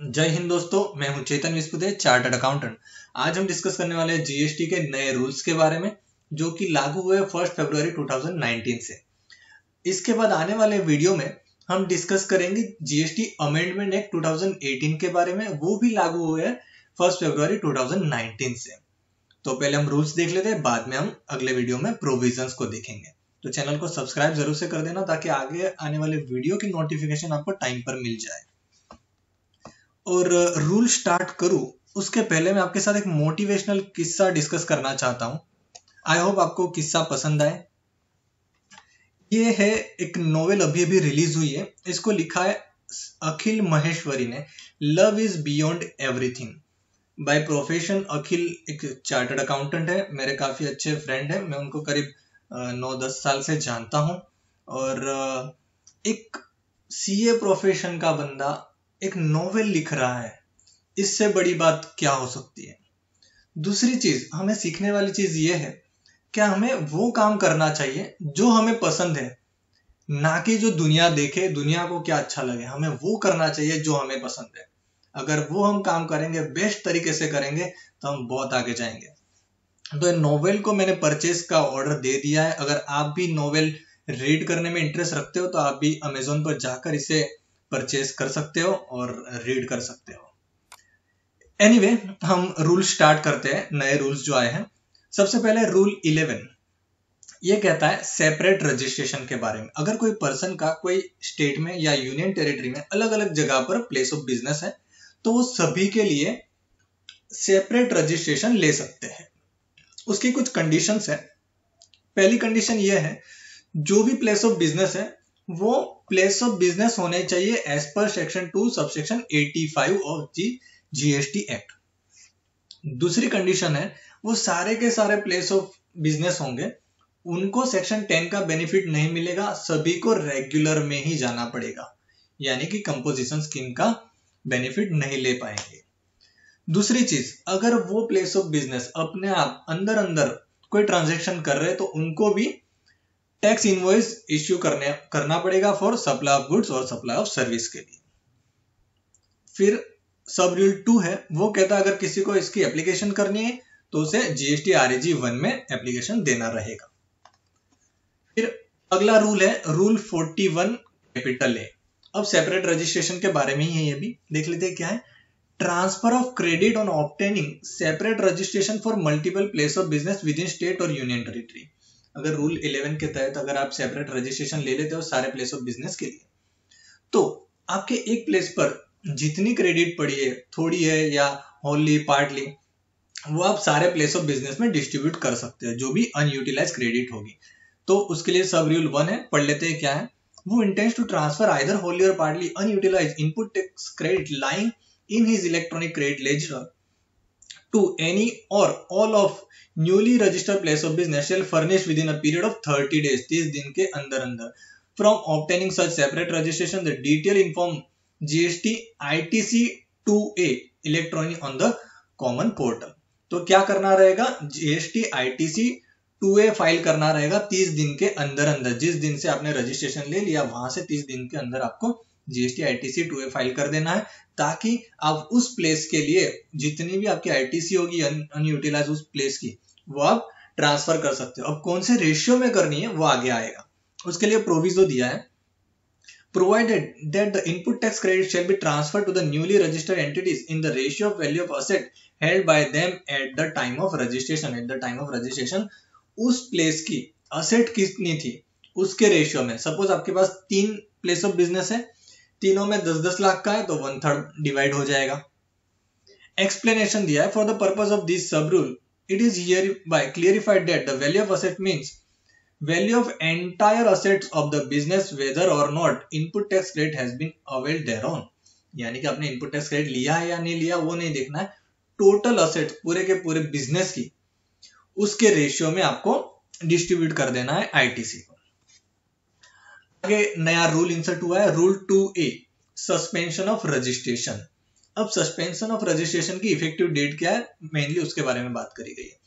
जय हिंद दोस्तों, मैं हूं चेतन विस्पुदे, चार्टर्ड अकाउंटेंट। आज हम डिस्कस करने वाले हैं जीएसटी के नए रूल्स के बारे में, जो कि लागू हुए 1 फरवरी 2019 से। इसके बाद आने वाले वीडियो में हम डिस्कस करेंगे जीएसटी अमेंडमेंट एक्ट 2018 के बारे में, वो भी लागू हुए हैं 1 फरवरी 2019 से। तो पहले हम रूल्स देख लेते हैं, बाद में हम अगले वीडियो में प्रोविजंस को देखेंगे। तो चैनल को सब्सक्राइब जरूर से कर देना, ताकि आगे आने वाले वीडियो की नोटिफिकेशन आपको टाइम पर मिल जाए। और रूल स्टार्ट करूं उसके पहले मैं आपके साथ एक मोटिवेशनल किस्सा डिस्कस करना चाहता हूं। आई होप आपको किस्सा पसंद आए। ये है एक नोवेल, अभी अभी रिलीज हुई है। इसको लिखा है अखिल महेश्वरी ने। Love is beyond everything. By profession Akhil एक चार्टर्ड अकाउंटेंट है, मेरे काफी अच्छे फ्रेंड है। मैं उनको करीब 9-10 साल से जानता हूं। और एक सीए प्रोफेशन का बंदा एक नोवेल लिख रहा है, इससे बड़ी बात क्या हो सकती है। दूसरी चीज, हमें सीखने वाली चीज ये है, क्या हमें वो काम करना चाहिए जो हमें पसंद है, ना कि जो दुनिया देखे, दुनिया को क्या अच्छा लगे। हमें वो करना चाहिए जो हमें पसंद है। अगर वो हम काम करेंगे, बेस्ट तरीके से करेंगे, तो हम बहुत आगे जाएंगे। तो नोवेल को मैंने परचेज का ऑर्डर दे दिया है। अगर आप भी नोवेल रीड करने में इंटरेस्ट रखते हो, तो आप भी अमेजोन पर जाकर इसे परचेज कर सकते हो और रीड कर सकते हो। एनीवे, हम रूल स्टार्ट करते हैं, नए रूल्स जो आए हैं। सबसे पहले रूल 11 ये कहता है सेपरेट रजिस्ट्रेशन के बारे में। अगर कोई पर्सन का कोई स्टेट में या यूनियन टेरिटरी में अलग अलग जगह पर प्लेस ऑफ बिजनेस है, तो वो सभी के लिए सेपरेट रजिस्ट्रेशन ले सकते हैं। उसकी कुछ कंडीशंस है। पहली कंडीशन ये है, जो भी प्लेस ऑफ बिजनेस है वो प्लेस ऑफ बिजनेस होने चाहिए एज पर section 2 subsection 85 of the GST act. दूसरी कंडीशन है, वो सारे के सारे प्लेस ऑफ बिजनेस होंगे, उनको सेक्शन 10 का बेनिफिट नहीं मिलेगा, सभी को रेगुलर में ही जाना पड़ेगा, यानी कि कंपोजिशन स्कीम का बेनिफिट नहीं ले पाएंगे। दूसरी चीज, अगर वो प्लेस ऑफ बिजनेस अपने आप अंदर अंदर कोई ट्रांजेक्शन कर रहे हैं, तो उनको भी टैक्स इनवॉइस इश्यू करना पड़ेगा फॉर सप्लाई ऑफ गुड्स और सप्लाई ऑफ सर्विस के लिए। फिर सब रूल 2 है, वो कहता है अगर किसी को इसकी एप्लीकेशन करनी है, तो उसे जीएसटी आरएजी 1 में एप्लीकेशन देना रहेगा। फिर अगला रूल है रूल 41 कैपिटल ए। अब सेपरेट रजिस्ट्रेशन के बारे में ही है, ये भी देख लेते हैं क्या है। Transfer of credit on obtaining separate registration for multiple place of business with in state और यूनियन टेरिटरी। अगर रूल 11 के तहत अगर आप सेपरेट रजिस्ट्रेशन ले लेते हो सारे प्लेस ऑफ बिजनेस के लिए, तो आपके एक प्लेस पर जितनी क्रेडिट पड़ी है, थोड़ी है या होली पार्टली, वो आप सारे प्लेस ऑफ बिजनेस में डिस्ट्रीब्यूट कर सकते हो, जो भी अनयूटिलाइज क्रेडिट होगी। तो उसके लिए सब रूल 1 है, पढ़ लेते हैं क्या है। वो intends to transfer either wholly or partly unutilise input tax credit lying in his electronic credit ledger to any or all of newly registered place of business shall furnish within a period of 30 days 30 दिन के अंदर from obtaining such separate registration the detail inform GST ITC 2A electronic on the common portal। तो क्या करना रहेगा, GST ITC 2A file करना रहेगा 30 दिन के अंदर अंदर। जिस दिन से आपने रजिस्ट्रेशन ले लिया, वहां से 30 दिन के अंदर आपको GST ITC 2A फाइल कर देना है, ताकि आप उस प्लेस के लिए जितनी भी आपकी आईटीसी होगी अनयूटिलाइज उस प्लेस की, वो आप ट्रांसफर कर सकते हो। अब कौन से रेशियो में करनी है वो आगे आएगा। उसके लिए प्रोविजो दिया है, provided that the input tax credit shall be transfer to the newly registered entities in the ratio of value of asset held by them at the time of registration. At the time of registration उस place की asset कितनी थी उसके ratio में। Suppose आपके पास 3 place of business है, तीनों में 10-10 लाख का है, तो 1/3 डिवाइड हो जाएगा। एक्सप्लेनेशन दिया है, for the purpose of this sub rule it is hereby clarified that the value of asset means value of entire assets of the business whether or not input tax credit has been availed thereon. यानी कि आपने input tax credit लिया है या नहीं लिया वो नहीं देखना है, टोटल असेट्स पूरे के पूरे बिजनेस की उसके रेशियो में आपको डिस्ट्रीब्यूट कर देना है आईटीसी को। आगे नया रूल इंसर्ट हुआ है, rule 2A suspension of registration. अब सस्पेंशन ऑफ रजिस्ट्रेशन की इफेक्टिव डेट क्या है, मेनली उसके बारे में बात करी गई है।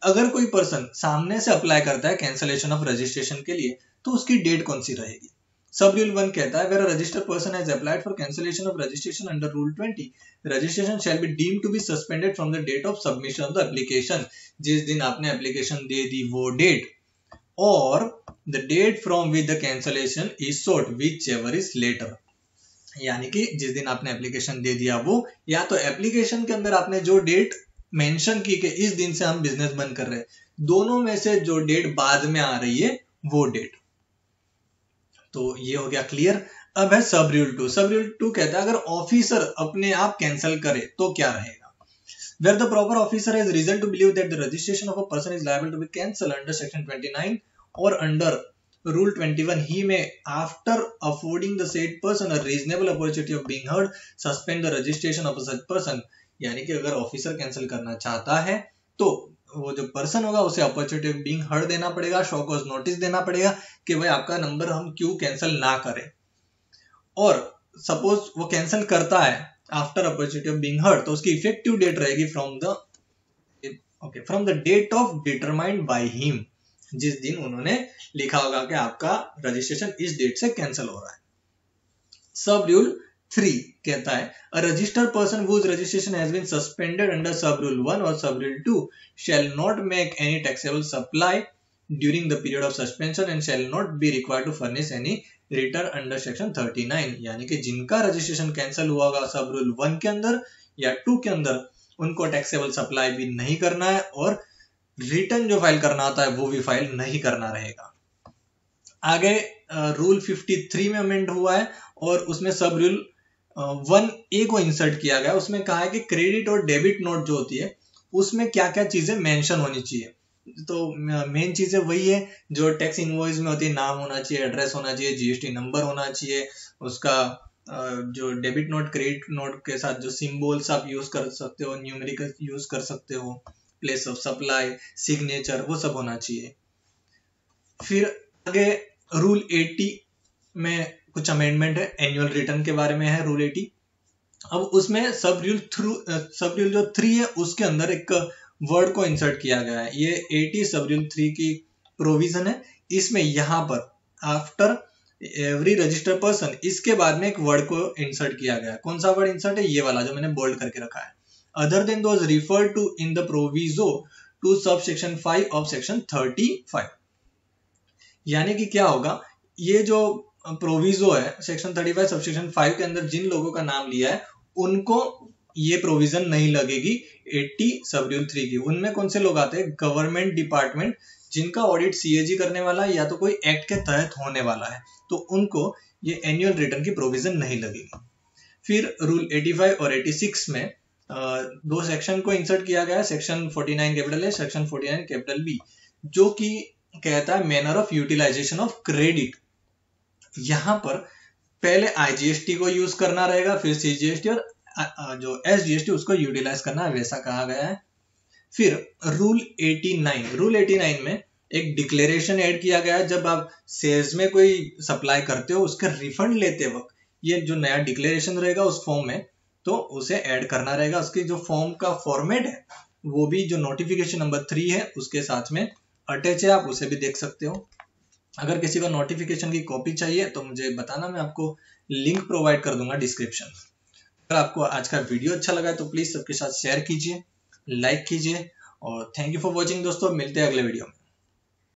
अगर कोई पर्सन सामने से अप्लाई करता है कैंसलेशन ऑफ रजिस्ट्रेशन के लिए, तो उसकी डेट कौन सी रहेगी। सब रूल 1 कहता है where a registered person has applied for cancellation of registration under rule 20, registration shall be deemed to be suspended from the date of submission of the application. जिस दिन आपने एप्लीकेशन दे दी वो डेट, और the date from which the cancellation is sought whichever is later. यानी कि जिस दिन आपने एप्लीकेशन दे दिया वो, या तो एप्लीकेशन के अंदर आपने जो डेट मेंशन की कि इस दिन से हम बिजनेस बंद कर रहे हैं, दोनों में से जो डेट बाद में आ रही है वो डेट। तो ये हो गया क्लियर। अब है सब रूल 2। सब रूल 2 कहता है अगर ऑफिसर अपने आप कैंसिल करे तो क्या रहेगा। Where the proper officer has reason to believe that the registration of a person is liable to be cancelled under section 29 or under rule 21, he may, after affording the said person a reasonable opportunity of being heard, suspend the registration of a such person. यानी कि अगर officer cancel करना चाहता है तो वो जो person होगा उसे अपॉर्चुनिटी ऑफ बीइंग हर्ड देना पड़ेगा, शो कॉज नोटिस देना पड़ेगा कि भाई आपका नंबर हम क्यों कैंसिल ना करें। और सपोज वो कैंसिल करता है after opportunity of being heard, तो उसकी इफेक्टिव डेट रहेगी from the date of determined by him, जिस दिन उन्होंने लिखा होगा कि आपका रजिस्ट्रेशन इस डेट से कैंसिल हो रहा है। सब रूल 3 कहता है a registered person whose registration has been suspended under sub rule 1 or sub rule 2 shall not make any taxable supply during the period of suspension and shall not be required to furnish any return under section 39. यानी कि जिनका registration cancel हुआ होगा सब rule 1 के अंदर या 2 के अंदर, उनको टैक्सेबल सप्लाई भी नहीं करना है और रिटर्न जो फाइल करना आता है वो भी फाइल नहीं करना रहेगा। आगे रूल 53 में अमेंड हुआ है और उसमें सब रूल 1A को इंसर्ट किया गया। उसमें कहा है कि क्रेडिट और डेबिट नोट जो होती है उसमें क्या क्या चीजें मेंशन होनी चाहिए। तो मेन चीजें वही है जो टैक्स इनवॉइस में होती है, नाम होना चाहिए, एड्रेस होना चाहिए, जीएसटी नंबर होना चाहिए, उसका जो डेबिट नोट क्रेडिट नोट के साथ जो सिंबल्स आप यूज कर सकते हो, न्यूमेरिकल यूज कर सकते हो, प्लेस ऑफ सप्लाई, सिग्नेचर, वो सब होना चाहिए। फिर आगे रूल 80 में कुछ अमेंडमेंट है, एनुअल रिटर्न के बारे में है रूल 80। अब उसमें सब रूल जो 3 है उसके अंदर एक वर्ड को इंसर्ट किया गया है। ये 80 सब रूल 3 की प्रोविजन है। इसमें यहाँ पर आफ्टर एवरी रजिस्टर्ड पर्सन, इसके बाद में एक वर्ड को इंसर्ट किया गया है। कौन सा वर्ड इंसर्ट है? ये वाला जो मैंने बोल्ड करके रखा है, other than those referred to in the proviso to sub section 5 ऑफ सेक्शन 35। यानी कि क्या होगा, ये जो प्रोविजो है सेक्शन 35 सब सेक्शन 5 के अंदर जिन लोगों का नाम लिया है उनको ये प्रोविजन नहीं लगेगी 80 सब रूल 3 की। उनमें कौन से लोग आते हैं? गवर्नमेंट डिपार्टमेंट जिनका ऑडिट सीएजी करने वाला है या तो कोई एक्ट के तहत होने वाला है, तो उनको ये एनुअल रिटर्न की प्रोविजन नहीं लगेगी। फिर रूल 85 और 86 में दो सेक्शन को इंसर्ट किया गया है, section 49 capital A, section 49 capital B, जो कि कहता है manner of utilisation of credit. यहां पर पहले आईजीएसटी को यूज करना रहेगा, फिर सीजीएसटी और जो एसजीएसटी उसको यूटिलाइज करना है, वैसा कहा गया है। फिर रूल 89 में एक डिक्लेरेशन ऐड किया गया है। जब आप सेल्स में कोई सप्लाई करते हो उसका रिफंड लेते वक्त ये जो नया डिक्लेरेशन रहेगा उस फॉर्म में, तो उसे ऐड करना रहेगा। उसकी जो फॉर्म का फॉर्मेट है वो भी जो नोटिफिकेशन नंबर 3 है उसके साथ में अटैच है, आप उसे भी देख सकते हो। अगर किसी को नोटिफिकेशन की कॉपी चाहिए तो मुझे बताना, मैं आपको लिंक प्रोवाइड कर दूंगा डिस्क्रिप्शन। अगर आपको आज का वीडियो अच्छा लगा तो प्लीज सबके साथ शेयर कीजिए, लाइक कीजिए और थैंक यू फॉर वॉचिंग दोस्तों। मिलते हैं अगले वीडियो में।